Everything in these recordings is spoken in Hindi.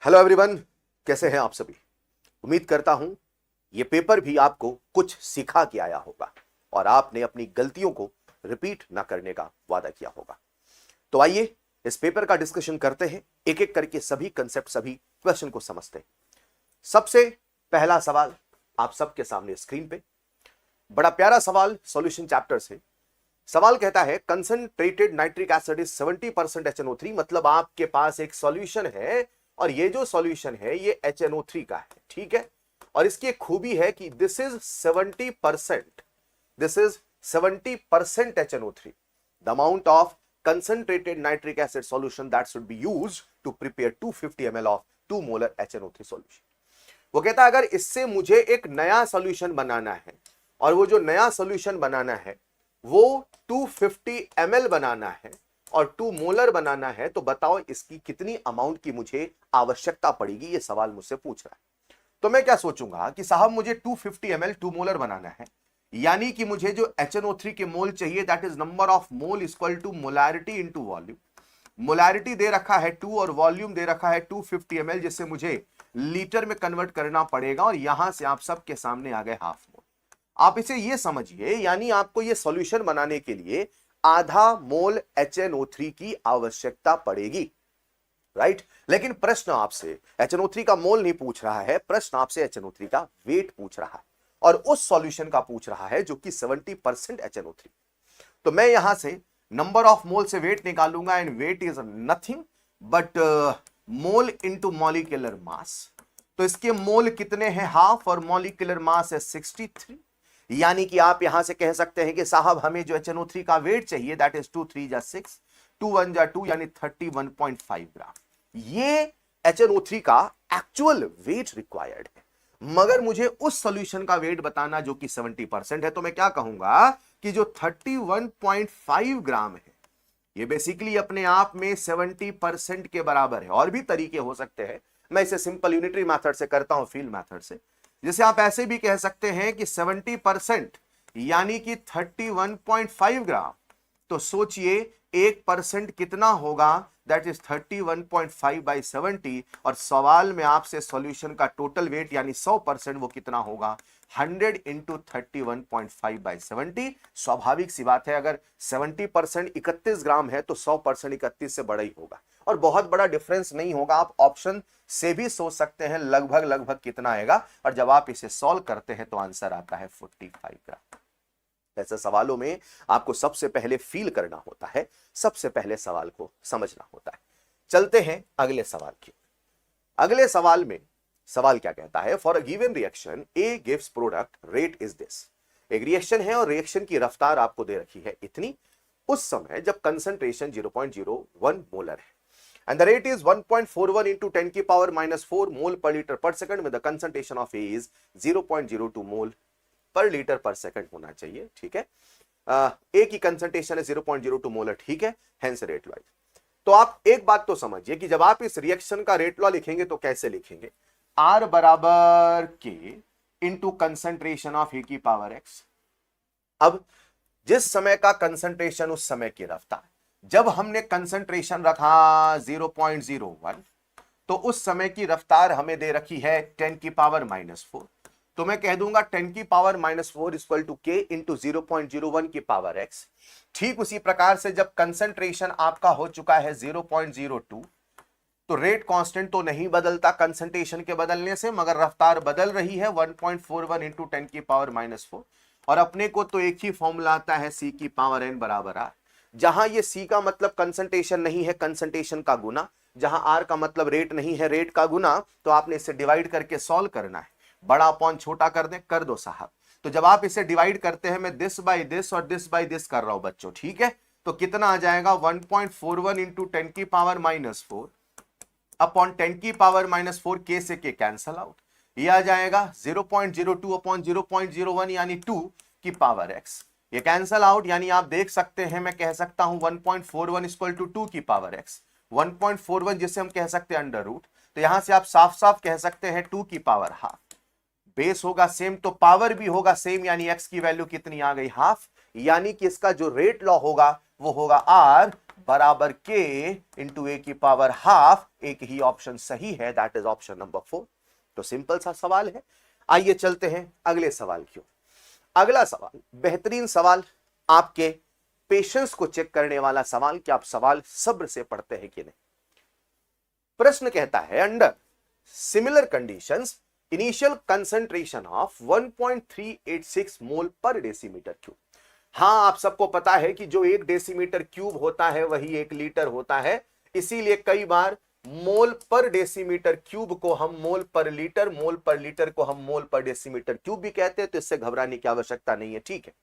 हेलो एवरीवन, कैसे हैं आप सभी। उम्मीद करता हूं ये पेपर भी आपको कुछ सिखा के आया होगा और आपने अपनी गलतियों को रिपीट ना करने का वादा किया होगा। तो आइए इस पेपर का डिस्कशन करते हैं, एक एक करके सभी कंसेप्ट, सभी क्वेश्चन को समझते हैं। सबसे पहला सवाल आप सबके सामने स्क्रीन पे, बड़ा प्यारा सवाल, सॉल्यूशन चैप्टर से। सवाल कहता है concentrated nitric acid is 70% HNO3। मतलब आपके पास एक सॉल्यूशन है और ये जो सॉल्यूशन है ये HNO3 का है, ठीक है। और इसकी एक खूबी है कि this is 70%, this is 70% HNO3, the amount of concentrated nitric acid solution that should be used to prepare 250 ml of 2 molar HNO3 solution। वो कहता है अगर इससे मुझे एक नया सॉल्यूशन बनाना है और वो जो नया सॉल्यूशन बनाना है वो 250 ml बनाना है और 2 मोलर बनाना है, तो बताओ इसकी कितनी अमाउंट की मुझे आवश्यकता पड़ेगी। ये सवाल मुझसे पूछ रहा है। तो मैं क्या सोचूंगा कि साहब मुझे 250 ml 2 मोलर बनाना है, यानी कि मुझे जो HNO3 के मोल चाहिए that is number of mole equal to molarity into volume. Molarity दे रखा है 2 और वॉल्यूम दे रखा है 250 ml, जिससे मुझे लीटर में कन्वर्ट करना पड़ेगा और यहां से आप सबके सामने आ गए हाफ मोल। आप इसे ये समझिए, यानी आपको ये सॉल्यूशन बनाने के लिए आधा मोल HNO3 की आवश्यकता पड़ेगी, राइट। लेकिन प्रश्न आपसे HNO3 का मोल नहीं पूछ रहा है, प्रश्न आपसे HNO3 का वेट पूछ रहा है और उस सॉल्यूशन का पूछ रहा है जो कि 70% HNO3। तो मैं यहां से नंबर ऑफ मोल से वेट निकालूंगा and weight is nothing but mole into molecular mass. तो इसके मोल कितने हैं, हाफ, और मॉलिक्यूलर मास है 63। यानी कि आप यहां से कह सकते हैं कि साहब हमें जो HNO3 का वेट चाहिए दैट इज 2 3 जा 6, 2 1 जा 2, यानी 31.5 ग्राम। ये HNO3 का एक्चुअल वेट रिक्वायर्ड है। मगर मुझे उस सॉल्यूशन का वेट बताना जो कि 70% है, तो मैं क्या कहूंगा कि जो 31.5 ग्राम है ये बेसिकली अपने आप में 70% के बराबर है। और भी तरीके हो सकते हैं, मैं इसे सिंपल यूनिटरी मेथड से करता हूं, फील्ड मेथड से। जैसे आप ऐसे भी कह सकते हैं कि 70% यानी कि 31.5 ग्राम। तो सोचिए 1% कितना होगा, दैट इज 31.5 बाई 70। और सवाल में आपसे सॉल्यूशन का टोटल वेट यानी 100% वो कितना होगा, 100 इंटू 31.5 बाई 70। स्वाभाविक सी बात है, अगर 70% 31 ग्राम है तो 100% 31 से बड़ा ही होगा और बहुत बड़ा डिफरेंस नहीं होगा। आप ऑप्शन से भी सोच सकते हैं लगभग लगभग कितना आएगा, और जब आप इसे सॉल्व करते हैं तो आंसर आता है 45 ग्राम। ऐसे सवालों में आपको सबसे पहले फील करना होता है, सबसे पहले सवाल को समझना होता है। चलते हैं अगले सवाल की। अगले सवाल में सवाल क्या कहता है, for a given reaction A gives product rate is this. एक रिएक्शन है और रिएक्शन की रफ्तार आपको दे रखी है इतनी, उस समय जब कंसंट्रेशन 0.01 मोलर है and the rate is 1.41 into 10 की पावर -4 मोल पर लीटर पर सेकंड में the concentration of A is 0.02 मोल पर लीटर पर सेकंड होना चाहिए, ठीक है। ए की कंसंट्रेशन है 0.02 मोलर, ठीक है, हेंस रेट लॉ। तो आप एक बात तो समझिए कि जब आप इस रिएक्शन का रेट लॉ लिखेंगे तो कैसे लिखेंगे, आर बराबर के इंटू कंसंट्रेशन ऑफ ए की पावर एक्स। अब जिस समय का कंसंट्रेशन उस समय की रफ्तार, जब हमने कंसंट्रेशन रखा 0.01 तो उस समय की रफ्तार हमें दे रखी है 10 की पावर -4। तो मैं कह दूंगा 10 की पावर -4 इक्वल टू के इंटू 0.01 की पावर एक्स। ठीक उसी प्रकार से जब कंसंट्रेशन आपका हो चुका है 0.02 तो रेट कांस्टेंट तो नहीं बदलता कंसंट्रेशन के बदलने से, मगर रफ्तार बदल रही है 1.41 इंटू 10 की पावर -4। और अपने को तो एक ही फॉर्मूला आता है सी की पावर एन बराबर आर, जहां ये सी का मतलब कंसंट्रेशन नहीं है, कंसंट्रेशन का गुना, जहां आर का मतलब रेट नहीं है, रेट का गुना। तो आपने इसे डिवाइड करके सॉल्व करना है, बड़ा अपॉन छोटा कर दें, कर दो साहब। तो जब आप इसे डिवाइड करते हैं, मैं दिस बाई दिस और दिस बाई दिस कर रहा हूं बच्चों, ठीक है। तो कितना आ जाएगा 1.41 इंटू 10 की पावर -4 अपॉन 10 की पावर -4, के से के कैंसल आउट, ये आ जाएगा 0.02 अपॉन 0.01 यानी 2 की पावर एक्स। ये कैंसल आउट, यानी आप देख सकते हैं मैं कह सकता हूं 1.41 इक्वल टू 2 की पावर एक्स, 1.41 जिसे हम कह सकते हैं अंडर रूट। तो यहां से आप साफ साफ कह सकते हैं 2 की पावर हाफ। बेस होगा सेम तो पावर भी होगा सेम, यानी एक्स की वैल्यू कितनी आ गई, हाफ। यानी कि इसका जो रेट लॉ होगा वो होगा आर बराबर के इंटू ए की पावर हाफ, एक ही ऑप्शन सही है, दैट इज ऑप्शन नंबर 4। तो सिंपल सा सवाल है। आइए चलते हैं अगले सवाल की ओर। अगला सवाल बेहतरीन सवाल, आपके पेशेंस को चेक करने वाला सवाल कि आप सवाल सब्र से पढ़ते हैं कि नहीं। प्रश्न कहता है under similar conditions initial concentration of 1.386 मोल पर डेसीमीटर क्यूब। हां, आप सबको पता है कि जो 1 डेसीमीटर क्यूब होता है वही 1 लीटर होता है, इसीलिए कई बार मोल पर डेसीमीटर क्यूब को हम मोल पर लीटर को हम मोल पर डेसीमीटर क्यूब भी कहते हैं, तो इससे घबराने की आवश्यकता नहीं है, ठीक है।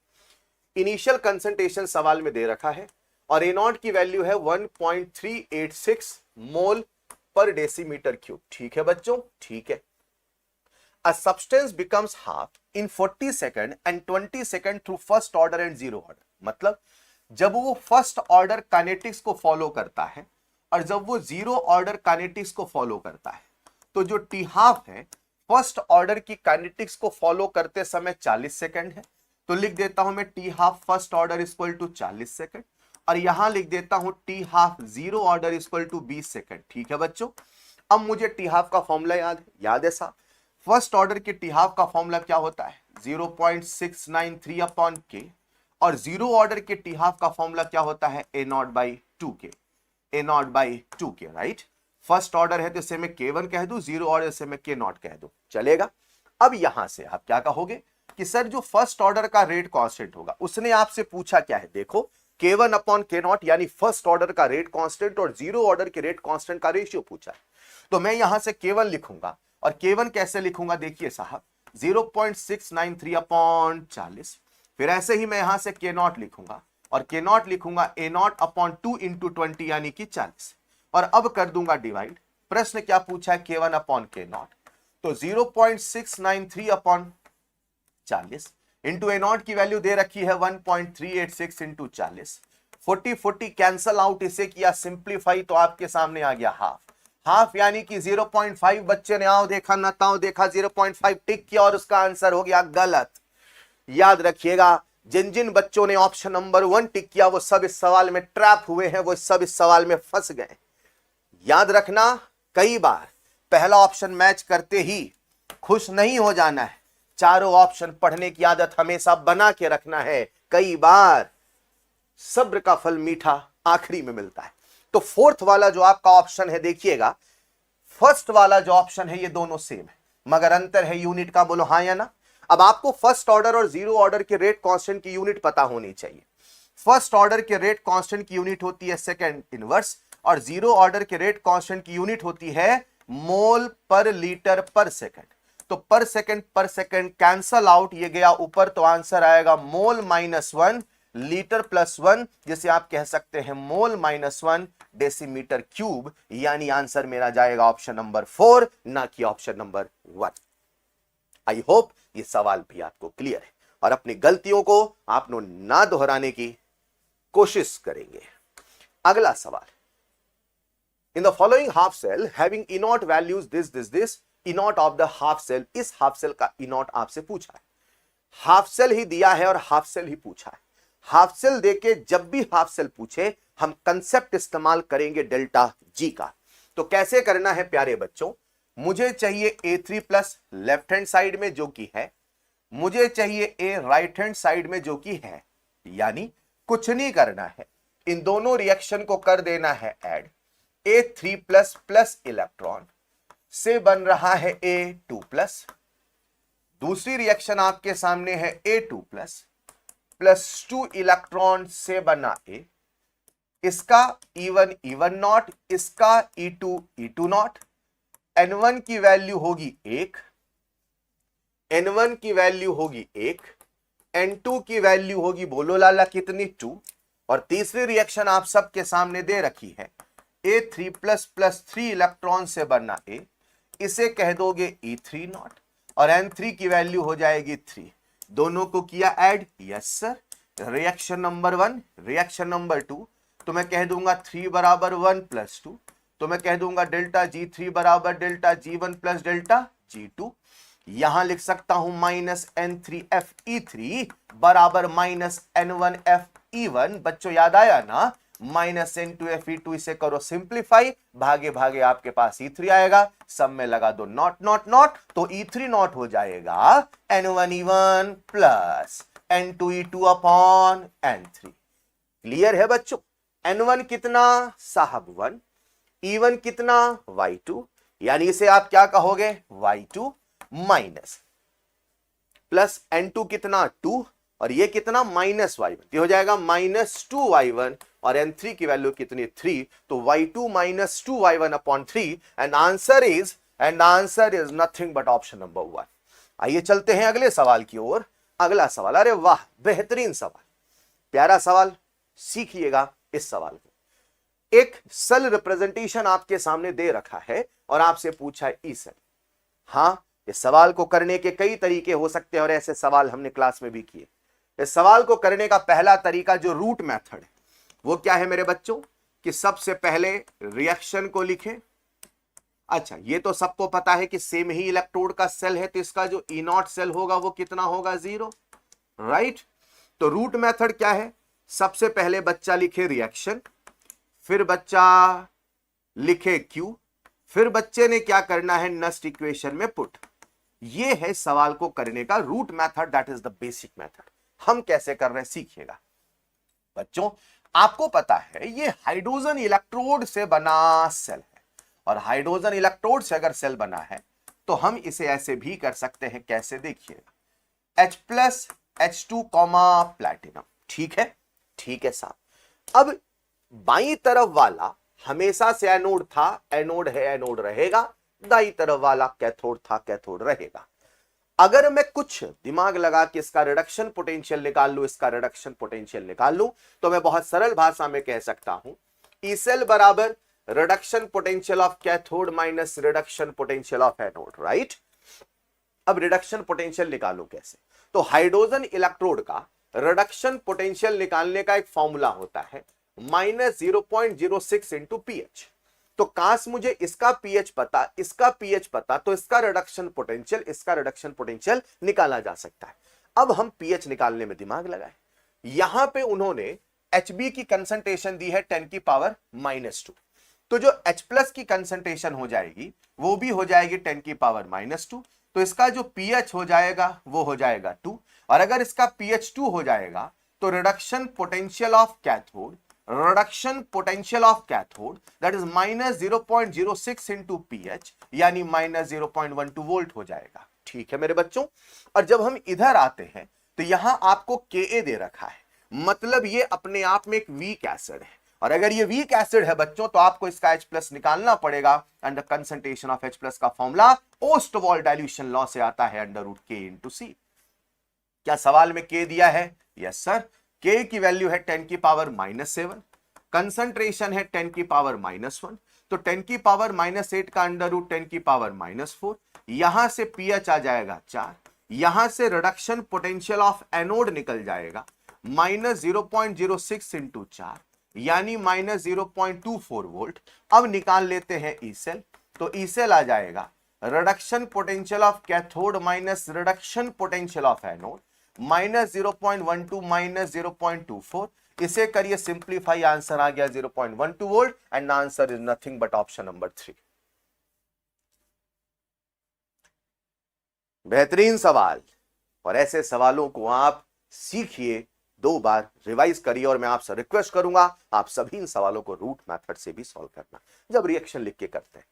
इनिशियल कंसंट्रेशन सवाल में दे रखा है और ए नॉट की वैल्यू है 1.386 मोल पर डेसीमीटर क्यूब, ठीक है बच्चों, ठीक है। A substance becomes half in 40 second and 20 second through first order and zero order। मतलब जब वो फर्स्ट ऑर्डर काइनेटिक्स को फॉलो करता है और जब वो जीरो ऑर्डर काइनेटिक्स को फॉलो करता है, तो जो टी हाफ है फर्स्ट ऑर्डर की काइनेटिक्स को फॉलो करते समय 40 सेकंड है, तो लिख देता हूं मैं T half first order equal to 40 second, और यहां लिख देता हूं T half zero order equal to 20 second, ठीक है बच्चों। अब मुझे टी हाफ का फॉर्मूला याद है साहब। फर्स्ट ऑर्डर के टी हाफ का फॉर्मूला क्या होता है 0.693 अपॉन के, और जीरो ऑर्डर के टी हाफ का फॉर्मूला क्या होता है A naught by 2k, A naught by 2k, right. First order है तो इसे मैं k1 कह दूं, जीरो ऑर्डर से मैं k नॉट कह दूं, चलेगा। अब यहां से आप क्या कहोगे कि सर जो फर्स्ट ऑर्डर का रेट कांस्टेंट होगा, उसने आपसे पूछा क्या है, देखो k1 अपॉन k नॉट यानी फर्स्ट ऑर्डर का रेट कांस्टेंट और जीरो ऑर्डर के रेट कांस्टेंट का रेशियो पूछा है, तो मैं यहां से k1 लिखूंगा, और k1 कैसे लिखूंगा देखिए साहब 0.693 अपॉन 40, फिर ऐसे ही मैं यहां से k नॉट लिखूंगा और k नॉट लिखूंगा a नॉट अपॉन 2 इंटू 20 यानी कि 40, और अब कर दूंगा डिवाइड। प्रश्न क्या पूछा है k1 अपॉन k नॉट, तो 0.693 अपॉन 40 इंटू ए नॉट की वैल्यू दे रखी है 1.386 इंटू 40, 40 कैंसल आउट, इसे किया सिंप्लीफाई तो आपके सामने आ गया हाफ, हाफ यानी कि 0.5। बच्चे ने आओ देखा ना ताओ देखा 0.5 टिक किया और उसका आंसर हो गया गलत। याद रखिएगा, जिन जिन बच्चों ने ऑप्शन नंबर 1 टिक किया वो सब इस सवाल में ट्रैप हुए हैं, वो सब इस सवाल में फंस गए। याद रखना, कई बार पहला ऑप्शन मैच करते ही खुश नहीं हो जाना है, चारों ऑप्शन पढ़ने की आदत हमेशा बना के रखना है। कई बार सब्र का फल मीठा आखिरी में मिलता है। तो फोर्थ वाला जो आपका ऑप्शन है देखिएगा, फर्स्ट वाला जो ऑप्शन है ये दोनों सेम है, मगर अंतर है यूनिट का, बोलो हाँ या ना। अब आपको फर्स्ट ऑर्डर और जीरो ऑर्डर के रेट कांस्टेंट की यूनिट पता होनी चाहिए। फर्स्ट ऑर्डर के रेट कांस्टेंट की यूनिट होती है सेकंड इनवर्स, और जीरो ऑर्डर के रेट कांस्टेंट की यूनिट होती है मोल पर लीटर पर सेकंड। तो पर सेकंड कैंसल आउट, ये गया ऊपर, तो आंसर आएगा मोल -1 लीटर +1, जिसे आप कह सकते हैं मोल -1 डेसीमीटर क्यूब, यानी आंसर मेरा जाएगा ऑप्शन नंबर 4, ना कि ऑप्शन नंबर 1। आई होप ये सवाल भी आपको क्लियर है और अपनी गलतियों को आप ना दोहराने की कोशिश करेंगे। अगला सवाल, in the following half cell having E not values this E not of the half cell, इस हाफ सेल का ई नॉट आपसे पूछा है। हाफ सेल ही दिया है और हाफ सेल ही पूछा है। हाफ सेल देके जब भी हाफ सेल पूछे हम कंसेप्ट इस्तेमाल करेंगे डेल्टा जी का। तो कैसे करना है प्यारे बच्चों, मुझे चाहिए A3 plus left hand side में जो कि है, मुझे चाहिए A राइट हैंड साइड में जो कि है, यानी कुछ नहीं करना है, इन दोनों रिएक्शन को कर देना है add. A3 plus plus electron से बन रहा है A2 प्लस, दूसरी रिएक्शन आपके सामने है A2 प्लस प्लस 2 इलेक्ट्रॉन से बना A, इसका E1 नॉट, इसका E2 नॉट, N1 की वैल्यू होगी 1, N1 की वैल्यू होगी 1, N2 की वैल्यू होगी बोलो लाला कितनी 2, और तीसरी रिएक्शन आप सबके सामने दे रखी है A3 प्लस प्लस 3 इलेक्ट्रॉन से बनना A, इसे कह दोगे E3 नॉट, और N3 की वैल्यू हो जाएगी 3, दोनों को किया add, yes sir. Reaction number 1 reaction number 2, तो मैं कह दूंगा 3 बराबर 1 प्लस 2, तो मैं कह दूंगा डेल्टा G3 बराबर delta G1 plus delta G2, यहां लिख सकता हूं -N3FE3 बराबर -N1FE1। बच्चों याद आया ना, माइनस N2Fe2, इसे करो सिंप्लीफाई, भागे भागे आपके पास E3 आएगा, सब में लगा दो नॉट नॉट नॉट, तो E3 नॉट हो जाएगा N1E1 plus N2E2 upon N3। Clear है बच्चों? N1 कितना साहब 1, E1 कितना Y2, यानी इसे आप क्या कहोगे Y2 माइनस प्लस N2 कितना 2 और ये कितना माइनस Y1, ये हो जाएगा -2Y1 और N3 की वैल्यू कितनी 3, तो Y2 minus 2Y1 upon 3 and answer is nothing but option number 1। आइए चलते हैं अगले सवाल की ओर। अगला सवाल, अरे वाह बेहतरीन सवाल, प्यारा सवाल, सीखिएगा इस सवाल को। एक सेल रिप्रेजेंटेशन आपके सामने दे रखा है और आपसे पूछा है ई सेल। हां, इस सवाल को करने के कई तरीके हो सकते हैं और ऐसे सवाल हमने क्लास में भी किए। इस सवाल को करने का पहला तरीका जो रूट मेथड है वो क्या है मेरे बच्चों, कि सबसे पहले रिएक्शन को लिखें। अच्छा, ये तो सबको पता है कि सेम ही इलेक्ट्रोड का सेल है, तो इसका जो E0 सेल होगा वो कितना होगा 0, राइट। तो रूट मेथड क्या है, सबसे पहले बच्चा लिखे रिएक्शन, फिर बच्चा लिखे Q, फिर बच्चे ने क्या करना है नस्ट इक्वेशन में पुट। ये है सवाल को करने का route method, that is the basic method. हम कैसे कर रहे हैं सीखिएगा बच्चों। आपको पता है ये हाइड्रोजन इलेक्ट्रोड से बना सेल है, और हाइड्रोजन इलेक्ट्रोड से अगर सेल बना है तो हम इसे ऐसे भी कर सकते हैं, कैसे देखिएगा, H+H2 प्लैटिनम, ठीक है, ठीक है साहब। अब बाई तरफ वाला हमेशा से एनोड था, एनोड है एनोड रहेगा, दाई तरफ वाला कैथोड था कैथोड रहेगा। अगर मैं कुछ दिमाग लगा के इसका रिडक्शन पोटेंशियल निकाल लूं, इसका रिडक्शन पोटेंशियल निकाल लूं, तो मैं बहुत सरल भाषा में कह सकता हूं ई सेल बराबर reduction potential of cathode minus reduction potential of anode, right. अब रिडक्शन पोटेंशियल निकालूं कैसे, तो हाइड्रोजन इलेक्ट्रोड का रिडक्शन पोटेंशियल निकालने का एक फॉर्मूला होता है -0.06 इंटू पीएच। तो काश मुझे इसका पीएच पता, इसका पीएच पता, तो इसका रिडक्शन पोटेंशियल निकाला जा सकता है। अब हम पीएच निकालने में दिमाग लगाए। यहां पे उन्होंने Hb की कंसंट्रेशन दी है 10 की पावर -2, तो जो H+ की कंसंट्रेशन हो जाएगी वो भी हो जाएगी 10 की पावर -2, तो इसका जो पीएच हो जाएगा वो हो जाएगा 2, और अगर इसका पीएच 2 हो जाएगा तो reduction potential of cathode that is -0.06 into pH, यानी -0.12 वोल्ट हो जाएगा, ठीक है मेरे बच्चों। और जब हम इधर आते हैं तो यहां आपको Ka दे रखा है, मतलब ये अपने आप में एक वीक एसिड है, और अगर ये वीक एसिड है बच्चों तो आपको इसका H+ निकालना पड़ेगा, and the concentration of H+ का फॉर्मूला ओस्टवॉल डाइल्यूशन लॉ से आता है √K इंटू C। क्या सवाल में K दिया है? Yes sir. K की वैल्यू है 10 की पावर -7, कंसंट्रेशन है 10 की पावर -1, तो 10 की पावर -8 का √10 की पावर -4, यहां से pH आ जाएगा 4, यहां से रिडक्शन पोटेंशियल ऑफ एनोड निकल जाएगा -0.06 इंटू 4, यानी -0.24 वोल्ट। अब निकाल लेते हैं ई सेल, तो ई सेल आ जाएगा reduction potential of cathode minus reduction potential of anode -0.12 -0.24, इसे करिए सिंप्लीफाई, आंसर आ गया 0.12 volt, and answer is nothing but option number 3। बेहतरीन सवाल, और ऐसे सवालों को आप सीखिए, 2 बार रिवाइज करिए, और मैं आपसे रिक्वेस्ट करूंगा आप सभी इन सवालों को रूट मेथड से भी सॉल्व करना जब रिएक्शन लिख के करते हैं।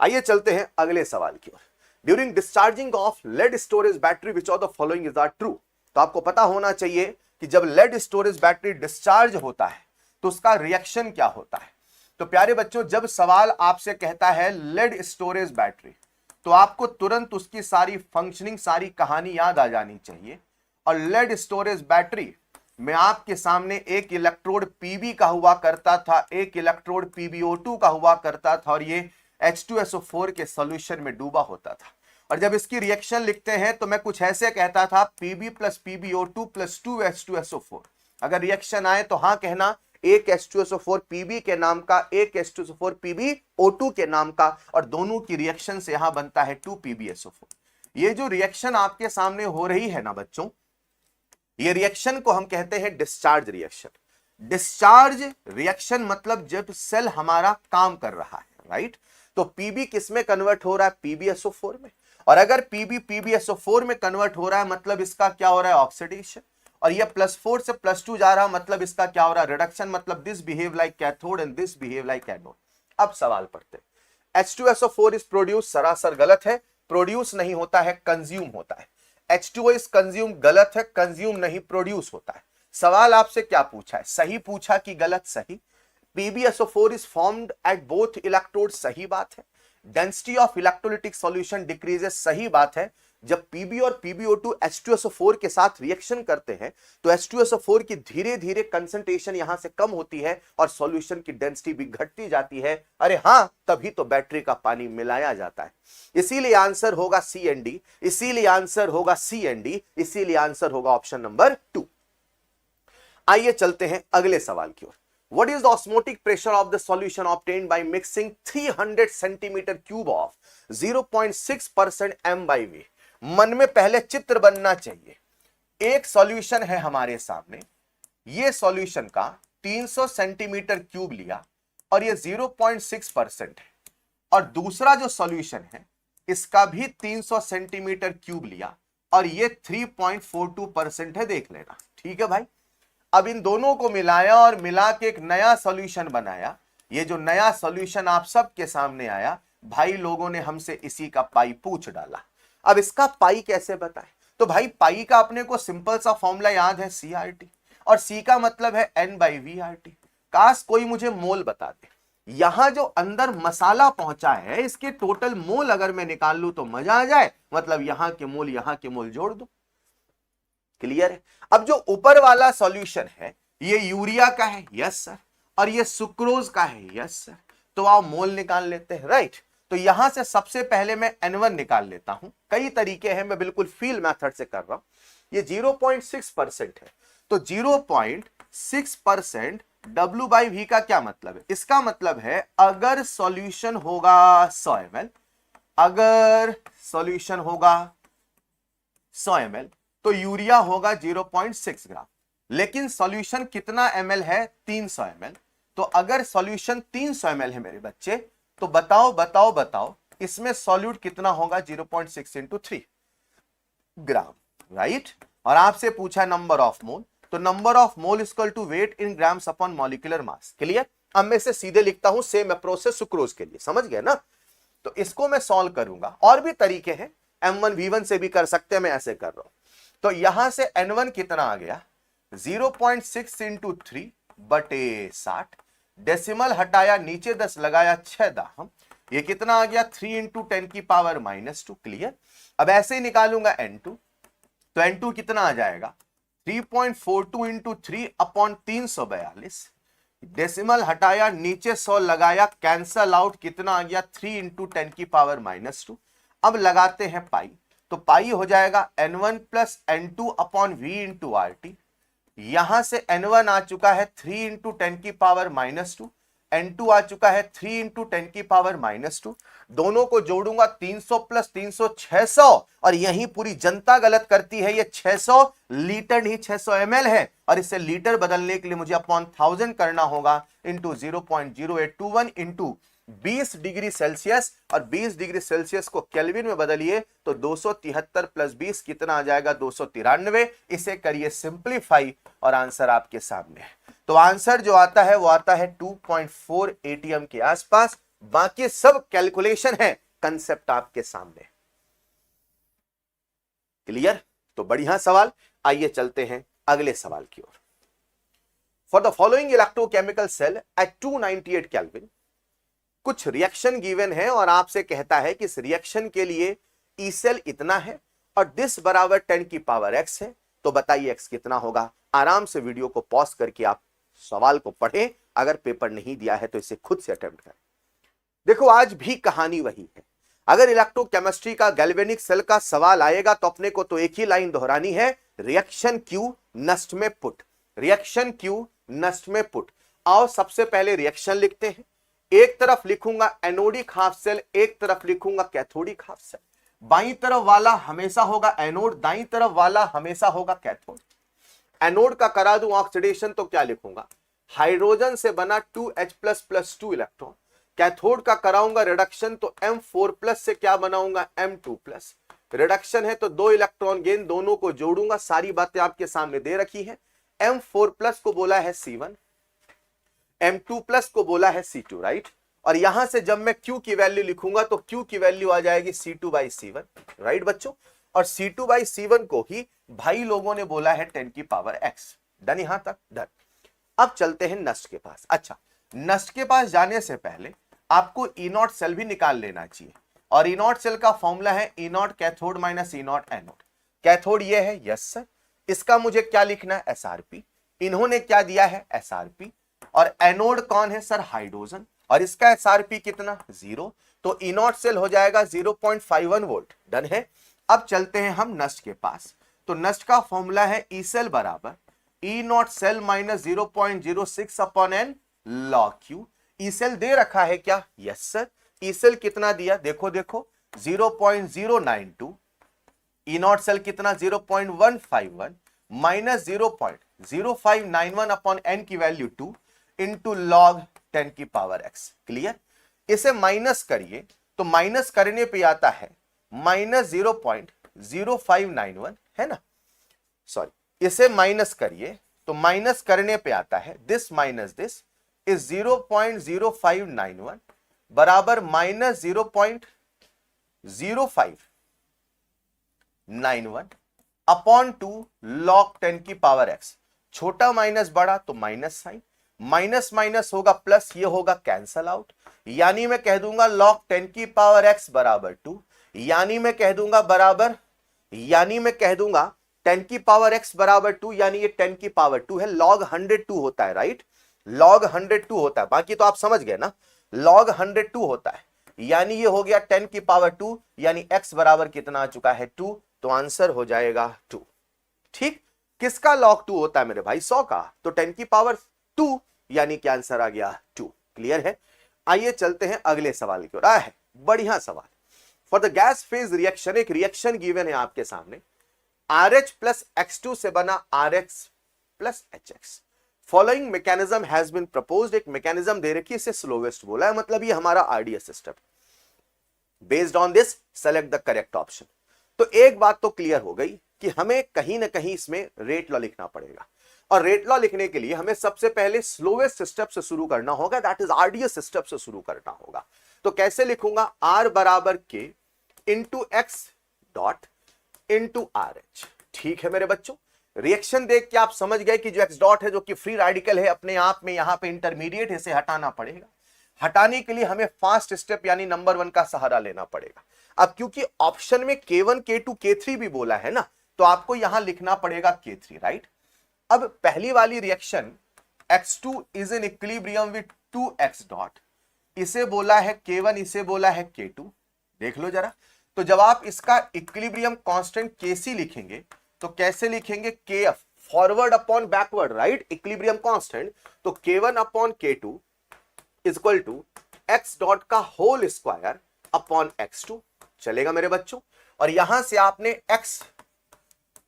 आइए चलते हैं अगले सवाल की ओर। During discharging of lead storage battery which of the following is are true. तो आपको पता होना चाहिए कि जब लेड स्टोरेज बैटरी डिस्चार्ज होता है तो उसका रिएक्शन क्या होता है। तो प्यारे बच्चों, जब सवाल आपसे कहता है लेड स्टोरेज बैटरी, तो आपको तुरंत उसकी सारी फंक्शनिंग, सारी कहानी याद आ जानी चाहिए। और लेड स्टोरेज बैटरी में आपके सामने एक इलेक्ट्रोड Pb का हुआ करता था, एक इलेक्ट्रोड PbO2 का हुआ करता था, और ये H2SO4 के सॉल्यूशन में डूबा होता था। और जब इसकी रिएक्शन लिखते हैं तो मैं कुछ ऐसे कहता था Pb + PbO2 + 2H2SO4। अगर रिएक्शन आए तो हाँ कहना, एक H2SO4 Pb के नाम का, एक H2SO4 PbO2 के नाम का, और दोनों की रिएक्शन से यहां बनता है 2PbSO4। ये जो रिएक्शन आपके सामने हो रही है ना बच्चों, ये रिएक्शन को हम कहते हैं डिस्चार्ज रिएक्शन। डिस्चार्ज रिएक्शन मतलब जब सेल हमारा काम कर रहा है, राइट। तो पीबी किस में कन्वर्ट हो रहा है, पीबीएसओ4 में। और अगर पीबी पीबीएसओ4 में कन्वर्ट हो रहा है मतलब इसका क्या हो रहा है, ऑक्सीडेशन। और ये +4 से +2 जा रहा है मतलब इसका क्या हो रहा है, रिडक्शन। मतलब this behave like cathode and this behave like anode. अब सवाल पढ़ते हैं। H2SO4 इज प्रोड्यूस, सरासर गलत है। प्रोड्यूस नहीं होता है, कंज्यूम होता है। H2O इज कंज्यूम, गलत है। कंज्यूम नहीं, प्रोड्यूस होता है। सवाल आपसे क्या पूछा है, सही पूछा कि गलत, सही। PbSO4 is formed at both electrodes, सही बात है। Density of electrolytic solution decreases, सही बात है। जब Pb और PbO2 H2SO4 के साथ रिएक्शन करते हैं तो H2SO4 की धीरे धीरे कंसंट्रेशन यहां से कम होती है और सॉल्यूशन की डेंसिटी भी घटती जाती है। अरे हां, तभी तो बैटरी का पानी मिलाया जाता है। इसीलिए आंसर होगा सी एंड डी, इसीलिए आंसर होगा सी एंड डी, इसीलिए आंसर होगा ऑप्शन नंबर 2। आइए चलते हैं अगले सवाल की ओर। What is the osmotic pressure of the solution obtained by mixing 300 centimeter cube of 0.6% m/v? मन में पहले चित्र बनना चाहिए। एक सॉल्यूशन है हमारे सामने, ये सॉल्यूशन का 300 सेंटीमीटर क्यूब लिया और ये 0.6% है। और दूसरा जो सॉल्यूशन है इसका भी 300 सेंटीमीटर क्यूब लिया और ये 3.42% है, देख लेना, ठीक है भाई। अब इन दोनों को मिलाया और मिला के एक नया सॉल्यूशन बनाया। ये जो नया सॉल्यूशन आप सबके सामने आया, भाई लोगों ने हमसे इसी का पाई पूछ डाला। अब इसका पाई कैसे बताएं? तो भाई पाई का अपने को सिंपल सा फॉर्मूला याद है, CRT, और C का मतलब है N/VRT। काश कोई मुझे मोल बता दे। यहां जो अंदर मसाला पहुंचा है इसके टोटल मोल अगर मैं निकाल लूं तो मजा आ जाए। मतलब यहां के मोल जोड़ दो, क्लियर है। अब जो ऊपर वाला सॉल्यूशन है ये यूरिया का है, यस सर, और ये सुक्रोज का है, यस सर। तो आओ मोल निकाल लेते हैं, राइट। तो यहां से सबसे पहले मैं N1 निकाल लेता हूं। कई तरीके हैं, मैं बिल्कुल फील मेथड से कर रहा हूं। ये 0.6% है, तो 0.6% W/V का क्या मतलब है? इसका मतलब है अगर सॉल्यूशन होगा 100 ml, अगर सॉल्यूशन होगा 100 ml तो यूरिया होगा 0.6 ग्राम। लेकिन सॉल्यूशन कितना ml है? 300 ml। तो अगर सॉल्यूशन 300 ml है मेरे बच्चे, तो बताओ इसमें सॉल्यूट कितना होगा? 0.6 × 3 ग्राम, राइट। और आपसे पूछा नंबर ऑफ मोल, तो number of mole equal to weight in grams upon molecular mass, clear. अब मैं इसे सीधे लिखता हूं, सेम प्रोसेस सुक्रोज के लिए, समझ गए ना। तो इसको मैं सॉल्व करूंगा, और भी तरीके हैं, M1 V1 से भी कर सकते हैं, मैं ऐसे कर रहा हूं। तो यहां से N1 कितना आ गया? 0.6 × 3/60। डेसिमल हटाया, नीचे 10 लगाया, 6 दाहम। ये कितना आ गया? 3 × 10⁻², क्लियर। अब ऐसे ही निकालूंगा N2, तो N2 कितना आ जाएगा? 3.42 × 3/342। डेसिमल हटाया, नीचे 100 लगाया, कैंसल आउट, कितना आ गया? 3 × 10⁻²। अब लगाते हैं पाई, तो पाई हो जाएगा N1 + N2/V × RT। यहां से N1 आ चुका है 3 × 10⁻², N2 आ चुका है 3 × 10⁻²। दोनों को जोड़ूंगा, 300 + 300 600। और यही पूरी जनता गलत करती है, ये 600 लीटर नहीं 600 ml है, और इसे लीटर बदलने के लिए मुझे अपॉन 1000 करना होगा, इंटू 0.0821 इंटू 20 डिग्री सेल्सियस। और 20 डिग्री सेल्सियस को केल्विन में बदलिए तो 273 + 20 कितना आ जाएगा? 293। इसे करिए सिंप्लीफाई और आंसर आपके सामने है। तो आंसर जो आता है वो आता है 2.4 ATM के आसपास। बाकी सब कैलकुलेशन है, कंसेप्ट आपके सामने, क्लियर। तो बढ़िया सवाल। आइए चलते हैं अगले सवाल की ओर। For the following electrochemical cell at 298 kelvin, कुछ रिएक्शन गिवन है और आपसे कहता है कि इस रिएक्शन के लिए ई सेल इतना है और दिस बराबर 10⁻x है। तो बताइए x कितना होगा? आराम से वीडियो को पॉज करके आप सवाल को पढ़ें। अगर पेपर नहीं दिया है तो इसे खुद से अटेम्प्ट करें। देखो आज भी कहानी वही है। अगर इलेक्ट्रोकेमिस्ट्री का गैल्वेनिक सेल का सवाल आएगा तो अपने को तो एक ही लाइन दोहरानी है, रिएक्शन क्यू नष्ट में पुट, रिएक्शन क्यू नष्ट में पुट। आओ सबसे पहले रिएक्शन लिखते हैं। एक तरफ लिखूंगा एनोडिक हाफ सेल, एक तरफ लिखूंगा कैथोडिक हाफ सेल। बाईं तरफ वाला हमेशा होगा एनोड, दाईं तरफ वाला हमेशा होगा कैथोड। एनोड का करा दूं ऑक्सीडेशन तो क्या लिखूंगा? हाइड्रोजन से बना 2H++2 इलेक्ट्रॉन, कैथोड का कराऊंगा रिडक्शन तो M4+ से क्या बनाऊंगा M2+, रिडक्शन है तो 2 इलेक्ट्रॉन गेन, दोनों को जोड़ूंगा, सारी बातें आपके सामने दे रखी है। M4+ को बोला है C1, M2+ को बोला है C2, राइट। और यहां से जब मैं Q की वैल्यू लिखूंगा तो Q की वैल्यू आ जाएगी C2/C1, राइट बच्चों। और C2/C1 को ही भाई लोगों ने बोला है 10⁻⁻⁴। डन, यहां तक डन। अब चलते हैं नष्ट के पास। अच्छा, नष्ट के पास जाने से पहले आपको E0 सेल भी निकाल लेना चाहिए, और E0 सेल का फॉर्मूला है E0 cathode minus E0 anode. Cathode ये है, यस सर। इसका मुझे क्या लिखना है, SRP। इन्होंने क्या दिया है, SRP। और एनोड कौन है सर, हाइड्रोजन, और इसका SRP कितना, 0। तो E0 सेल हो जाएगा 0.51 वोल्ट। डन है। अब चलते हैं हम नष्ट के पास। तो नष्ट का फॉर्मूला है E सेल बराबर E0 cell minus 0.06 upon n log Q। E cell दे रखा है क्या, यस सर। ई सेल कितना दिया, देखो देखो 0.092, E0 सेल कितना 0.151 माइनस 0.0591 अपॉन n की वैल्यू 2 इंटू लॉग 10⁻⁻⁴। क्लियर। इसे माइनस करिए तो माइनस करने पे आता है माइनस 0.0591, है ना, सॉरी, इसे माइनस करिए तो माइनस करने पे आता है दिस माइनस दिस इज 0.0591 बराबर माइनस 0.0591 अपॉन 2 log 10⁻⁻⁴। छोटा माइनस बड़ा तो माइनस साइन, माइनस माइनस होगा प्लस, ये होगा कैंसल आउट, यानी मैं कह दूंगा log 10⁻⁻⁴ बराबर 2, यानी मैं कह दूंगा बराबर, यानी मैं कह दूंगा 10⁻⁻⁴ बराबर 2, यानी ये 10⁻² है, log 102 होता है, राइट। log 102 होता है, बाकी तो आप समझ गए ना, log 102 होता है, यानी ये हो गया 10⁻², यानी x बराबर कितना आ चुका है, 2। तो आंसर हो जाएगा 2। ठीक, किसका log 2 होता है मेरे भाई, 100 का, तो 10⁻², यानी कि आंसर आ गया 2। क्लियर है। आइए चलते हैं अगले सवाल की ओर। है बढ़िया सवाल। For the gas phase reaction, एक रिएक्शन गिवन है आपके सामने, RH प्लस X2 से बना RH plus HX। Following mechanism has been proposed, एक मैकेनिज्म दे रखी है, इसे स्लोवेस्ट बोला है, मतलब ये हमारा RDS system. Based on this select the correct option. तो एक बात तो क्लियर हो गई कि हमें कहीं ना कहीं इसमें रेट लॉ लिखना पड़ेगा, और रेट लॉ लिखने के लिए हमें सबसे पहले स्लोवेस्ट स्टेप से शुरू करना होगा, दैट इज आरडीएस स्टेप से शुरू करना होगा। तो कैसे लिखूंगा, R बराबर K into x dot into RH। ठीक है मेरे बच्चों, रिएक्शन देख के आप समझ गए कि जो x डॉट है जो कि फ्री रेडिकल है, अपने आप में यहां पे इंटरमीडिएट है, इसे हटाना पड़ेगा। हटाने के लिए हमें फास्ट स्टेप यानी नंबर 1 का सहारा लेना पड़ेगा। अब क्योंकि ऑप्शन में K1 K2 K3 भी बोला है ना, तो आपको यहां लिखना पड़ेगा K3, राइट। अब पहली वाली reaction X2 is in equilibrium with 2x dot, इसे बोला है K1, इसे बोला है K2। देख लो जरा, तो जब आप इसका इक्विलिब्रियम कांस्टेंट Kc लिखेंगे तो कैसे लिखेंगे, Kf forward upon backward, right, equilibrium constant. तो K1 upon K2 is equal to x dot का होल स्क्वायर अपॉन x2। चलेगा मेरे बच्चों। और यहां से आपने x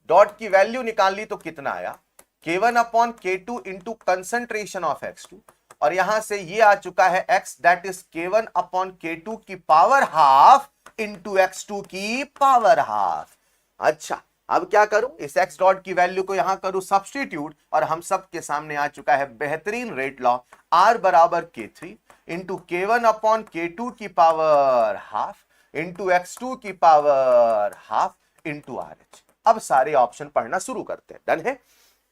डॉट की वैल्यू निकाल ली तो कितना आया, K1 upon K2 into concentration of x2, और यहां से ये आ चुका है x, that is K1 upon K2 की पावर हाफ इंटू x2 की पावर हाफ। अच्छा, अब क्या करूं, इस x डॉट की वैल्यू को यहां करूं सब्स्टिट्यूट, और हम सब के सामने आ चुका है बेहतरीन रेट लॉ, R बराबर K3 into K1 upon K2 की पावर हाफ इंटू x2 की पावर हाफ इंटू RH। अब सारे ऑप्शन पढ़ना शुरू करते हैं। डन है।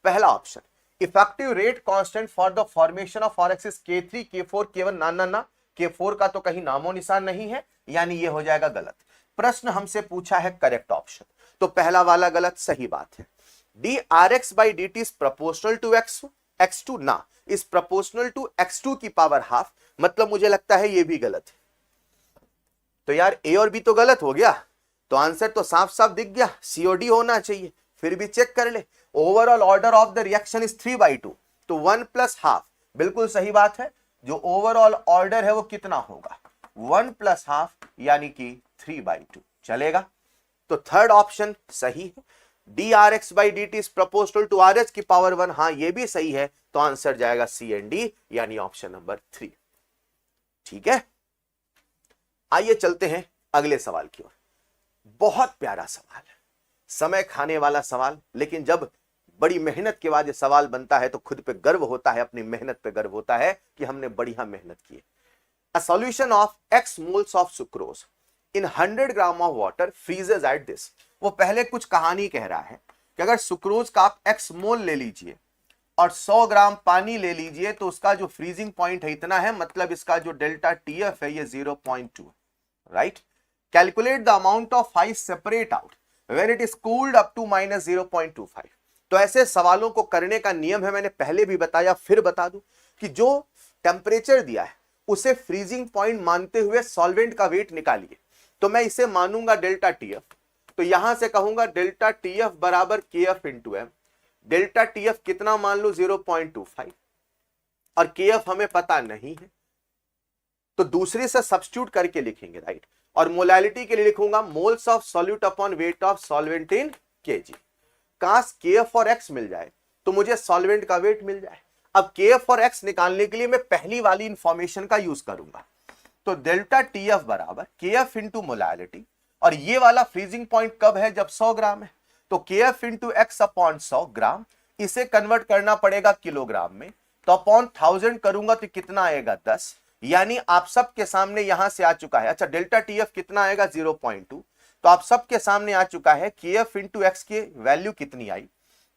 पहला option, effective rate constant for the formation of RX is K3 K4 K1, ना ना ना, K4 का तो कहीं नामो निशान नहीं है, यानी ये हो जाएगा गलत। प्रश्न हमसे पूछा है करेक्ट ऑप्शन, तो पहला वाला गलत, सही बात है। D RX by dt is proportional to X2, ना, इज प्रोपोर्शनल टू X2 की पावर हाफ, मतलब मुझे लगता है ये भी गलत है। तो यार A और B तो गलत हो गया, तो आंसर तो साफ साफ दिख गया, COD होना चाहिए। फिर भी चेक कर ले, overall order of the reaction is 3/2, तो 1 प्लस हाफ, बिल्कुल सही बात है। जो ओवरऑल ऑर्डर है वो कितना होगा, 1 प्लस हाफ, यानी कि 3/2। चलेगा, तो थर्ड ऑप्शन सही है। dRx/dt is proportional to RH की पावर 1, हां ये भी सही है, तो आंसर जाएगा C एंड D, यानी ऑप्शन नंबर 3। ठीक है, आइए चलते हैं अगले सवाल की ओर। बहुत प्यारा सवाल है, समय खाने वाला सवाल, लेकिन जब बड़ी मेहनत के बाद ये सवाल बनता है तो खुद पे गर्व होता है, अपनी मेहनत पे गर्व होता है कि हमने बढ़िया मेहनत की है। A solution of X moles of sucrose in 100 gram of water freezes at this। वो पहले कुछ कहानी कह रहा है कि अगर सुक्रोज का आप X मोल ले लीजिए और 100 ग्राम पानी ले लीजिए तो उसका जो फ्रीजिंग पॉइंट है इतना है, मतलब इसका जो डेल्टा TF है ये 0.2, right. Calculate the amount of ice separate out when it is cooled up to -0.25। तो ऐसे सवालों को करने का नियम है, मैंने पहले भी बताया, फिर बता दूं कि जो टेम्परेचर दिया है उसे फ्रीजिंग पॉइंट मानते हुए सॉल्वेंट का वेट निकालिए। तो मैं इसे मानूंगा डेल्टा TF, तो यहां से कहूंगा डेल्टा TF बराबर KF into M। Delta TF कितना मान लो 0.25, और KF हमें पता नहीं है तो दूसरे से सब्स्टिट्यूट करके लिखेंगे, राइट। और मोलैलिटी के लिए लिखूंगा moles of solute upon weight of solvent in kg। काश KF और X मिल जाए तो मुझे सॉल्वेंट का वेट मिल जाए। अब KF और X निकालने के लिए मैं पहली वाली इंफॉर्मेशन का यूज करूंगा, तो डेल्टा TF बराबर KF इंटू मोलैलिटी, और ये वाला फ्रीजिंग पॉइंट कब है, जब 100 ग्राम है, तो KF इंटू X अपॉन 100 ग्राम, इसे कन्वर्ट करना पड़ेगा किलोग्राम में, तो अपॉन 1000 करूंगा तो कितना आएगा 10, यानी आप सबके सामने यहां से आ चुका है। अच्छा, डेल्टा TF कितना आएगा 0.2, तो आप सबके सामने आ चुका है KF इंटू X की वैल्यू कितनी आई,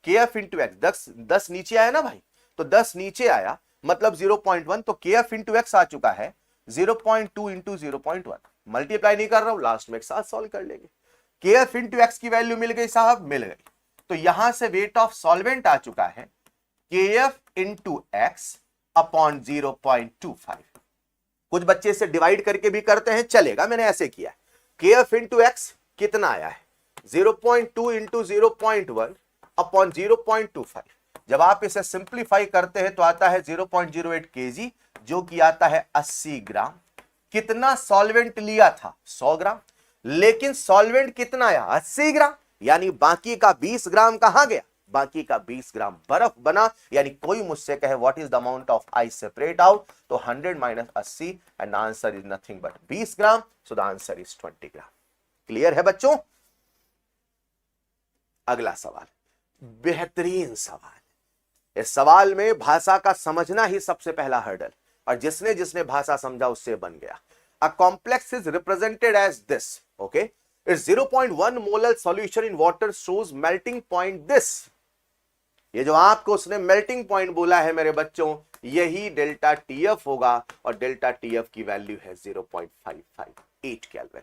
KF इंटू X 10 नीचे आया ना भाई, तो 10 नीचे आया मतलब 0.1, तो KF इंटू X आ चुका है 0.2 इंटू 0.1। मल्टीप्लाई नहीं कर रहा हूं, लास्ट में एक साथ सॉल्व कर लेंगे। KF इंटू X की वैल्यू मिल गई साहब, मिल गई, तो यहां से वेट ऑफ सॉल्वेंट आ चुका है KF इंटू X अपॉन 0.25। कुछ बच्चे इसे डिवाइड करके भी करते हैं, चलेगा, मैंने ऐसे किया है। KF इंटू X कितना आया है 0.2 इंटू 0.1 अपॉन 0.25। जब आप इसे सिंप्लीफाई करते हैं तो आता है 0.08 kg, जो कि आता है 80 ग्राम। कितना सॉल्वेंट लिया था 100 ग्राम, लेकिन सॉल्वेंट कितना आया 80 ग्राम, यानी बाकी का 20 ग्राम कहां गया, बाकी का 20 ग्राम बर्फ बना। यानी कोई मुझसे कहे what is the amount of ice separate out, तो 100 minus 80 and answer is nothing but 20 gram, so the answer is 20 gram. Clear है बच्चों। अगला सवाल बेहतरीन सवाल, इस सवाल में भाषा का समझना ही सबसे पहला हर्डल, और जिसने जिसने भाषा समझा उससे बन गया। A complex is represented as this, okay, it's 0.1 molar solution in water shows melting point this. ये जो आपको उसने मेल्टिंग पॉइंट बोला है मेरे बच्चों, यही डेल्टा TF होगा, और डेल्टा TF की वैल्यू है 0.558 केल्विन।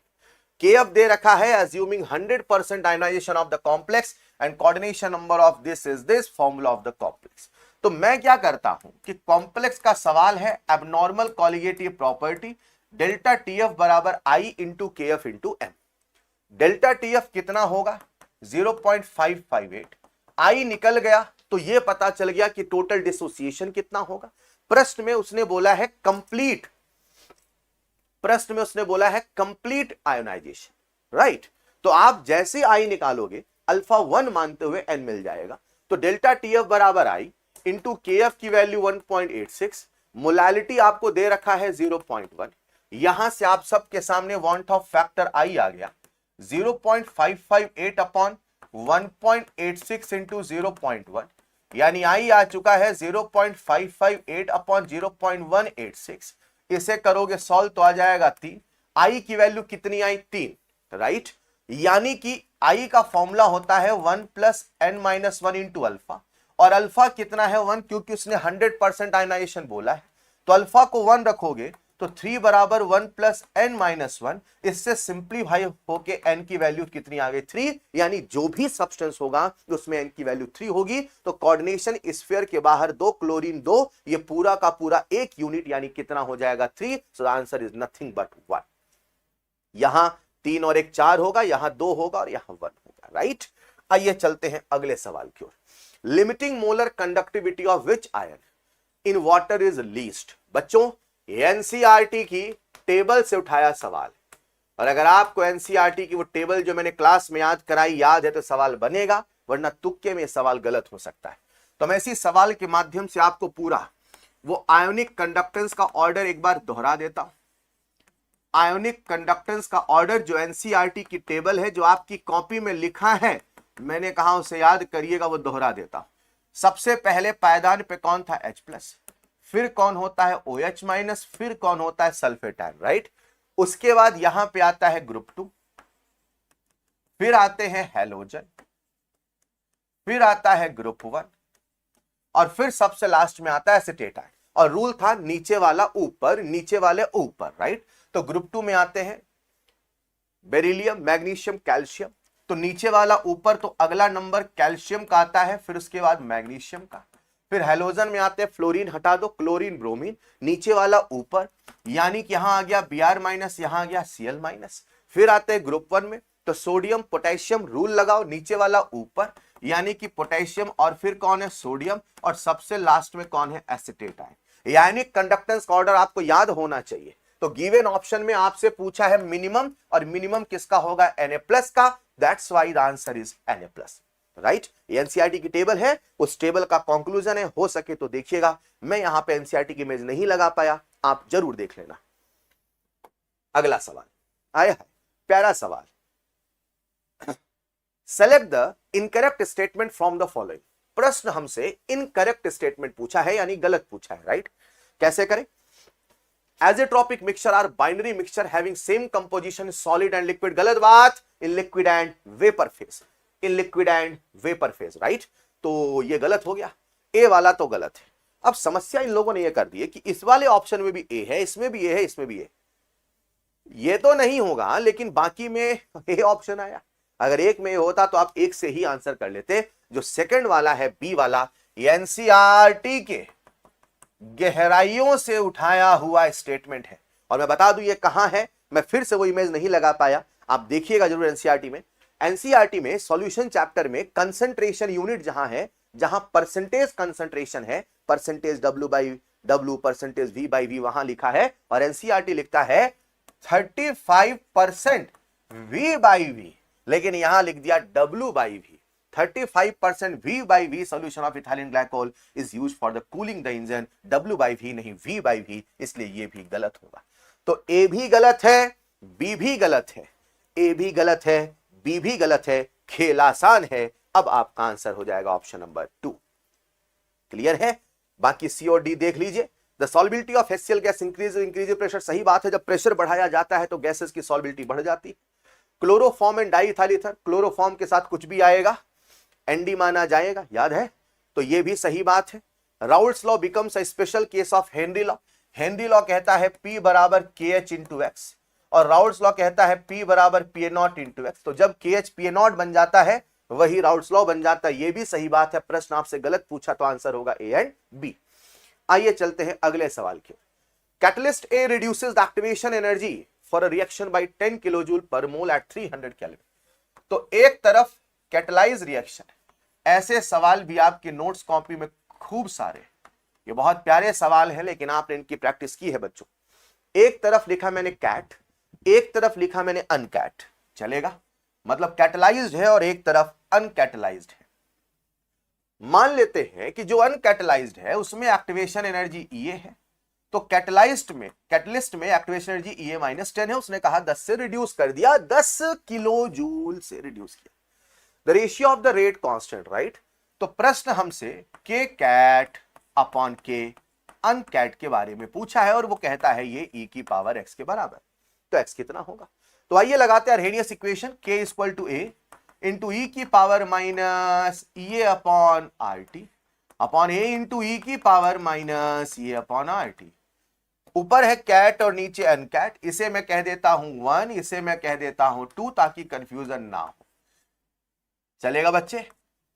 KF दे रखा है assuming 100% ionization of the complex and coordination number of this is this formula of the complex। तो मैं क्या करता हूं कि कॉम्प्लेक्स का सवाल है, abnormal colligative property, delta TF बराबर I into KF into M। Delta TF कितना होगा 0.558, I निकल गया तो ये पता चल गया कि टोटल डिसोसिएशन कितना होगा। प्रश्न में उसने बोला है कंप्लीट, प्रश्न में उसने बोला है कंप्लीट आयोनाइजेशन, राइट। तो आप जैसे I निकालोगे अल्फा 1 मानते हुए N मिल जाएगा। तो डेल्टा TF बराबर I इंटू KF की वैल्यू 1.86, मोलैलिटी आपको दे रखा है 0.1, यहां से आप सबके सामने वांट ऑफ फैक्टर I आ गया 0.558 अपॉन 1.86 इंटू 0.1, यानी I आ चुका है 0.558 अपॉन 0.186। इसे करोगे सॉल्व तो आ जाएगा 3। I की वैल्यू कितनी आई 3, राइट। यानी कि I का फॉर्मूला होता है 1 प्लस n-1 इंटू अल्फा, और अल्फा कितना है 1, क्योंकि उसने 100% आयनाइजेशन बोला है, तो अल्फा को 1 रखोगे तो 3 बराबर 1 प्लस n-1। इससे सिंप्लीफाई होके n की वैल्यू कितनी आ गई 3, यानी जो भी सब्सटेंस होगा उसमें n की वैल्यू 3 होगी। तो कोऑर्डिनेशन स्फीयर के बाहर 2 क्लोरीन 2, ये पूरा का पूरा एक यूनिट, यानी कितना हो जाएगा 3। So the answer is nothing but 1। यहां 3 और 1 4 होगा, यहां 2 होगा और यहां 1 होगा, राइट। आइए चलते हैं अगले सवाल की ओर। Limiting molar conductivity of which ion in water is least. बच्चों एनसीईआरटी की टेबल से उठाया सवाल, और अगर आपको एनसीईआरटी की वो टेबल जो मैंने क्लास में याद कराई याद है तो सवाल बनेगा, वरना तुक्के में सवाल गलत हो सकता है। तो मैं इसी सवाल के माध्यम से आपको पूरा वो आयोनिक कंडक्टेंस का ऑर्डर एक बार दोहरा देता हूं। आयोनिक कंडक्टेंस का ऑर्डर जो एनसीईआरटी की टेबल है, जो आपकी कॉपी में लिखा है, मैंने कहा उसे याद करिएगा, वो दोहरा देता हूं। सबसे पहले पायदान पे कौन था? H+, फिर कौन होता है? OH-, फिर कौन होता है? Sulphate ion, right. उसके बाद यहां पे आता है ग्रुप 2, फिर आते हैं हैलोजन, फिर आता है ग्रुप 1, और फिर सबसे लास्ट में आता है एसीटेट आयन। और रूल था नीचे वाला ऊपर, नीचे वाले ऊपर, राइट। तो ग्रुप 2 में आते हैं बेरिलियम, मैग्नीशियम, कैल्शियम, तो नीचे वाला ऊपर, तो अगला नंबर कैल्शियम का आता है, फिर उसके बाद मैग्नीशियम का। फिर हैलोजन में आते हैं, फ्लोरीन हटा दो, क्लोरीन, ब्रोमीन, नीचे वाला ऊपर, यानी कि यहां आ गया Br-, यहां आ गया Cl-। फिर आते हैं ग्रुप 1 में, तो सोडियम, पोटेशियम, रूल लगाओ, नीचे वाला ऊपर, यानी कि पोटेशियम, और फिर कौन है? सोडियम, और सबसे लास्ट में कौन है? Acetate ion. यानी कंडक्टेंस का ऑर्डर आपको याद होना चाहिए। तो गिवन ऑप्शन में आपसे पूछा है मिनिमम, और मिनिमम किसका होगा? Na+ का। That's why the answer is Na+, right. NCERT की टेबल है, उस टेबल का कंक्लूजन है, हो सके तो देखिएगा। मैं यहां पे एनसीईआरटी की इमेज नहीं लगा पाया, आप जरूर देख लेना। अगला सवाल आया है, प्यारा सवाल। Select the incorrect statement from the following. प्रश्न हमसे इनकरेक्ट स्टेटमेंट पूछा है, यानी गलत पूछा है, राइट। कैसे करें? Azeotropic mixture are binary mixture having same composition solid and liquid। गलत बात, in liquid and vapor phase, in liquid and vapor phase, right। तो ये गलत हो गया, ए वाला तो गलत है। अब समस्या इन लोगों ने ये कर दी है कि इस वाले ऑप्शन में भी ए है, इसमें भी ए है, इसमें भी ए। ये तो नहीं होगा, लेकिन बाकी में ए ऑप्शन आया। अगर एक में होता तो आप एक से ही आंसर कर लेते। जो सेकंड वाला है, बी वाला, एनसीईआरटी के गहराइयों से उठाया हुआ स्टेटमेंट है। और मैं बता दूं ये कहां है, मैं फिर से वो इमेज नहीं लगा पाया, आप देखिएगा जरूर एनसीईआरटी में। एनसीईआरटी में सॉल्यूशन चैप्टर में कंसंट्रेशन यूनिट जहां है, जहां परसेंटेज कंसंट्रेशन है, परसेंटेज W/W, परसेंटेज V/V वहां लिखा है, और एनसीईआरटी लिखता है 35% V/V, लेकिन यहां लिख दिया W/V। 35% V/V solution of ethylene glycol is used for the cooling the engine, W/V नहीं V/V, इसलिए ये भी गलत होगा। तो A भी गलत है, B भी गलत है, A भी गलत है, B भी गलत है। खेल आसान है। अब आपका आंसर हो जाएगा ऑप्शन नंबर 2। क्लियर है? बाकी C और D देख लीजिए। The solubility of HCl gas increase pressure, सही बात है, जब प्रेशर बढ़ाया जाता है तो गैसेस की सॉल्बिलिटी बढ़ जाती है। Chloroform and diethyl ether, chloroform के साथ कुछ भी आएगा एनडी माना जाएगा, याद है, तो ये भी सही बात है। Raoult's law becomes a special case of Henry law. Henry law कहता है P बराबर KH इंटू एक्स, और राउल्ट्स लॉ कहता है P बराबर PA0 इंटू एक्स। तो जब KH PA0 बन जाता है वही राउल्ट्स लॉ बन जाता है, ये भी सही बात है। प्रश्न आपसे गलत पूछा तो आंसर होगा A एंड B। आइए चलते हैं अगले सवाल के। Catalyst A reduces the activation energy for a reaction by 10 kilojoule पर मोल एट 300 केल्विन। तो एक तरफ कैटलाइज रिएक्शन, ऐसे सवाल भी आपके नोट्स कॉपी में खूब सारे, ये बहुत प्यारे सवाल हैं, लेकिन आपने इनकी प्रैक्टिस की है बच्चों। एक तरफ लिखा मैंने कैट, एक तरफ लिखा मैंने अनकैट, चलेगा? मतलब कैटलाइज्ड है और एक तरफ अनकैटलाइज्ड है। मान लेते हैं कि जो अनकैटलाइज्ड है उसमें एक्टिवेशन एनर्जी EA है, तो कैटलिस्ट में एक्टिवेशन एनर्जी EA-10 है। उसने कहा 10 से रिड्यूस कर दिया, 10 किलो जूल से रिड्यूस किया। The ratio of the rate constant, right. तो प्रश्न हमसे के कैट अपॉन के अनकैट के बारे में पूछा है, और वो कहता है ये e की पावर x के बराबर। तो x कितना होगा? तो आइए लगाते हैं Arrhenius equation, k equal to a into e की power minus EA upon RT upon a into e की power minus EA upon RT। ऊपर है कैट और नीचे अनकैट, इसे मैं कह देता हूं 1, इसे मैं कह देता हूं 2, ताकि कंफ्यूजन ना हो। चलेगा बच्चे?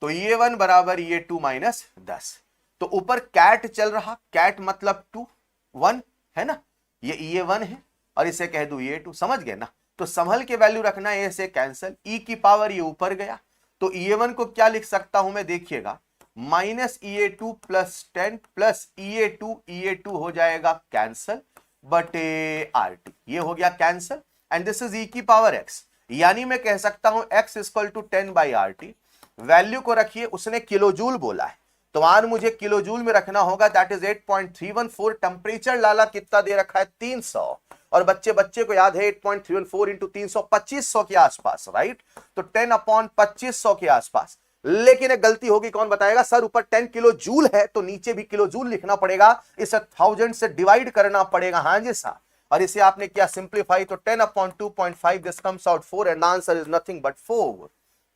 तो EA1 बराबर EA2 माइनस 10। तो ऊपर कैट चल रहा, कैट मतलब 2, 1 है ना, ये EA1 है, और इसे कह दूं EA2, समझ गए ना। तो संभल के वैल्यू रखना, ए से कैंसल, e की पावर ये ऊपर गया, तो EA1 को क्या लिख सकता हूं मैं, देखिएगा, minus EA2 plus 10 plus EA2 हो जाएगा कैंसल बटे RT, ये हो गया cancel, and this is e की पावर x, यानी मैं कह सकता हूं x equal to 10 by RT। Value को रखिए, उसने किलोजूल बोला है तो मान मुझे किलोजूल में रखना होगा, दैट इज 8.314। टेम्परेचर लाला कितना दे रखा है 300, और बच्चे को याद है 8.314 इंटू 300 2500 के आसपास, राइट। तो 10/2500 के आसपास। लेकिन एक गलती होगी, कौन बताएगा सर, ऊपर 10 किलो जूल है तो नीचे भी किलो जूल लिखना पड़ेगा, इसे 1000 से डिवाइड करना पड़ेगा। हाँ जी साहब, और इसे आपने किया सिंप्लीफाई तो 10/2.5 this comes out 4 and answer is nothing but 4।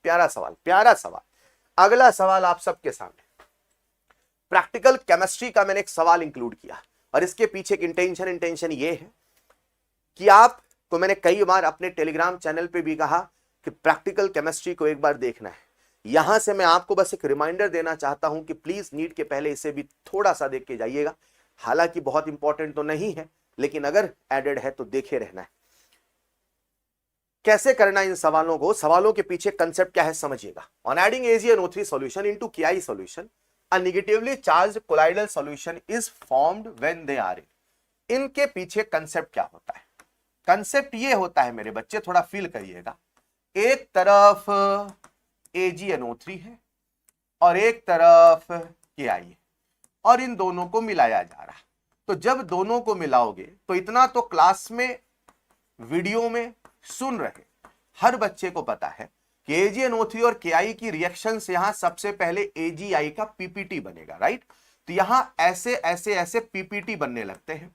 प्यारा सवाल, प्यारा सवाल। अगला सवाल आप सबके सामने, प्रैक्टिकल केमिस्ट्री का मैंने एक सवाल इंक्लूड किया, और इसके पीछे एक इंटेंशन ये है कि आपको मैंने कई बार अपने टेलीग्राम चैनल पे भी कहा कि प्रैक्टिकल केमिस्ट्री को एक बार देखना है। यहां से मैं आपको बस एक रिमाइंडर देना चाहता हूं कि प्लीज नीट के पहले इसे भी थोड़ा सा देख के जाइएगा। हालांकि बहुत इंपॉर्टेंट तो नहीं है, लेकिन अगर एडेड है तो देखे रहना है। कैसे करना इन सवालों को, सवालों के पीछे कंसेप्ट क्या है समझिएगा। On adding AgNO3 solution into KI solution, a negatively charged colloidal solution is formed when they are in. इनके पीछे कंसेप्ट क्या होता है? कंसेप्ट ये होता है मेरे बच्चे, थोड़ा फील करिएगा। एक तरफ AgNO3 है और एक तरफ KI है, और इन दोनों को मिलाया जा रहा है। तो जब दोनों को मिलाओगे तो इतना तो क्लास में, वीडियो में सुन रहे हर बच्चे को पता है कि AgNO3 और KI की रिएक्शन से यहां सबसे पहले AgI का PPT बनेगा, राइट। तो यहां ऐसे ऐसे ऐसे PPT बनने लगते हैं।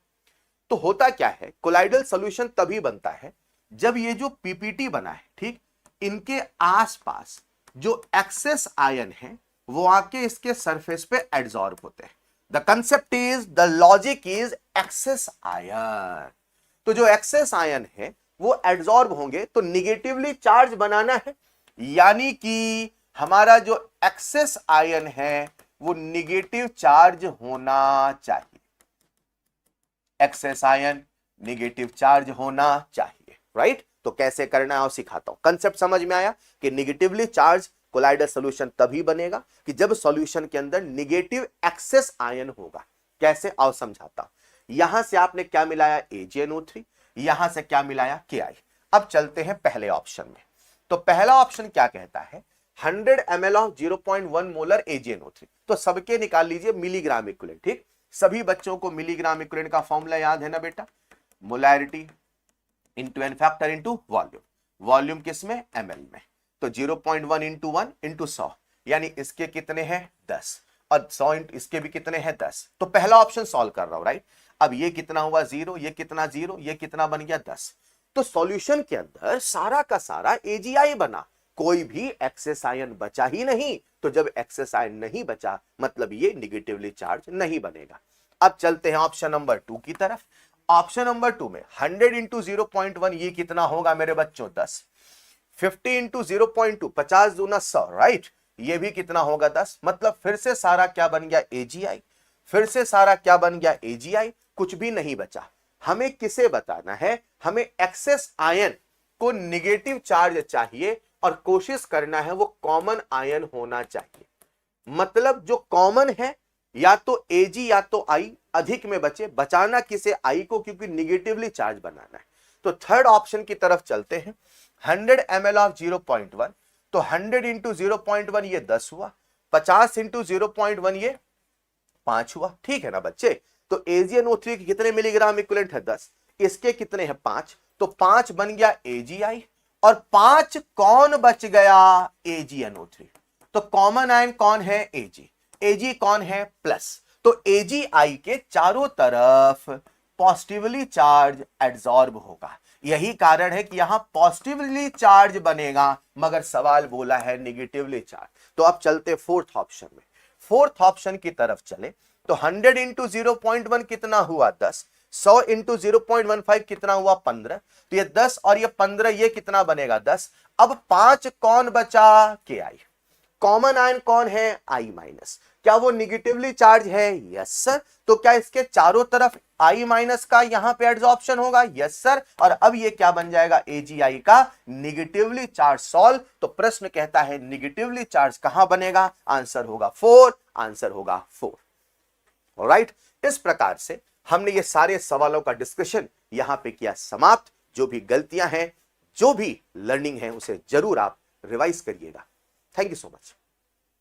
तो होता क्या है, कोलाइडल सॉल्यूशन तभी बनता है जब ये जो PPT बना है, ठीक, इनके आसपास जो एक्सेस आयन है वो आके इसके सरफेस पे एड्सॉर्ब होते हैं। The concept is, the logic is excess ion. तो जो एक्सेस आयन है वो एड्सॉर्ब होंगे तो निगेटिवली चार्ज बनाना है, यानी कि हमारा जो एक्सेस आयन है वो निगेटिव चार्ज होना चाहिए। एक्सेस आयन निगेटिव चार्ज होना चाहिए, राइट। तो कैसे करना है और सिखाता हूं। कंसेप्ट समझ में आया कि निगेटिवली चार्ज कोलाइडल सॉल्यूशन तभी बनेगा कि जब सॉल्यूशन के अंदर निगेटिव एक्सेस आयन होगा। कैसे आओ समझाता हूं। यहां से आपने क्या मिलाया AgNO3, यहां से क्या मिलाया KI। अब चलते हैं पहले ऑप्शन में। तो पहला ऑप्शन क्या कहता है, 100 ml ऑफ 0.1 मोलर AgNO3। तो सबके निकाल लीजिए मिलीग्राम इक्विवेलेंट, ठीक। सभी बच्चों को मिलीग्राम इक्विवेलेंट का फॉर्मूला याद है ना बेटा, molarity into n factor into volume. Volume किसमें, ml में। तो 0.1 इंटू 1 इंटू 100, यानी इसके कितने हैं 10, और 100 इसके भी कितने हैं 10। तो पहला ऑप्शन सॉल्व कर रहा हूं, राइट। अब ये कितना हुआ 0, ये कितना 0, ये कितना बन गया 10। तो सॉल्यूशन के अंदर सारा का सारा AgI बना, कोई भी एक्सेस आयन बचा ही नहीं। तो जब एक्सेस आयन नहीं बचा मतलब ये निगेटिवली चार्ज नहीं बनेगा। अब चलते हैं ऑप्शन नंबर 2 की तरफ। ऑप्शन नंबर 2 में 100 इंटू 0.1 ये कितना होगा मेरे बच्चों 10। 50 इंटू 0.2 50 दूना 100, राइट। ये भी कितना होगा 10। मतलब फिर से सारा क्या बन गया AgI, फिर से सारा क्या बन गया AgI, कुछ भी नहीं बचा। हमें किसे बताना है, हमें एक्सेस आयन को निगेटिव चार्ज चाहिए और कोशिश करना है वो कॉमन आयन होना चाहिए। मतलब जो कॉमन है या तो Ag या तो I, अधिक में बचे, बचाना किसे I को, क्योंकि निगेटिवली चार्ज बनाना है। तो थर्ड ऑप्शन की तरफ चलते हैं। 100 ml ऑफ 0.1, तो 100 इंटू 0.1 ये 10 हुआ, 50 इंटू 0.1 ये 5 हुआ, ठीक है ना बच्चे। तो AgNO3 के कितने मिलीग्राम इक्विवेलेंट है 10, इसके कितने हैं 5, तो 5 बन गया AgI, और 5 कौन बच गया AgNO3। तो कॉमन आयन कौन है Ag कौन है प्लस। तो AgI के चारों तरफ पॉजिटिवली चार्ज एड्सॉर्ब होगा। यही कारण है कि यहां पॉजिटिवली चार्ज बनेगा, मगर सवाल बोला है निगेटिवली चार्ज। तो अब चलते फोर्थ ऑप्शन में। फोर्थ ऑप्शन की तरफ चले तो 100 इंटू 0.1 कितना हुआ 10, 100 इंटू 0.15 कितना हुआ 15। तो ये 10 और ये 15 ये कितना बनेगा 10। अब 5 कौन बचा KI। कॉमन आयन कौन है I माइनस। क्या वो निगेटिवली चार्ज है, यस सर। तो क्या इसके चारों तरफ I माइनस का यहां पे एड्सॉर्प्शन होगा, यस सर। और अब ये क्या बन जाएगा AgI का निगेटिवली चार्ज सॉल्व। तो प्रश्न कहता है निगेटिवली चार्ज कहां बनेगा, आंसर होगा 4, आंसर होगा 4। ऑलराइट, इस प्रकार से हमने ये सारे सवालों का डिस्कशन यहां पे किया समाप्त। जो भी गलतियां हैं, जो भी लर्निंग है, उसे जरूर आप रिवाइज करिएगा। Thank you so much.